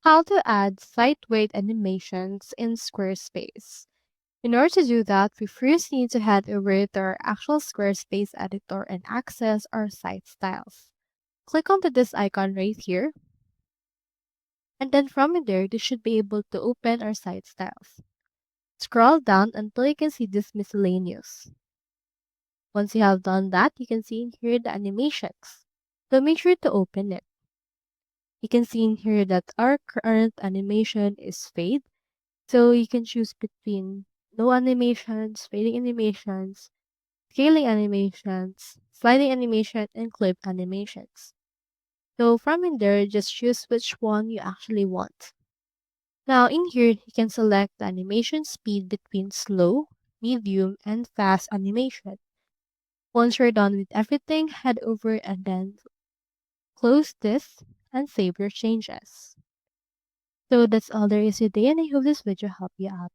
How to add site weight animations in Squarespace. In order to do that, we first need to head over to our actual Squarespace editor and access our site styles. Click onto this icon right here, and then from in there, you should be able to open our site styles. Scroll down until you can see this miscellaneous. Once you have done that, you can see in here the animations. So make sure to open it. You can see in here that our current animation is fade. So you can choose between no animations, fading animations, scaling animations, sliding animation, and clip animations. So from in there, just choose which one you actually want. Now in here, you can select the animation speed between slow, medium, and fast animation. Once you're done with everything, head over and then close this and save your changes. So that's all there is today, and I hope this video helped you out.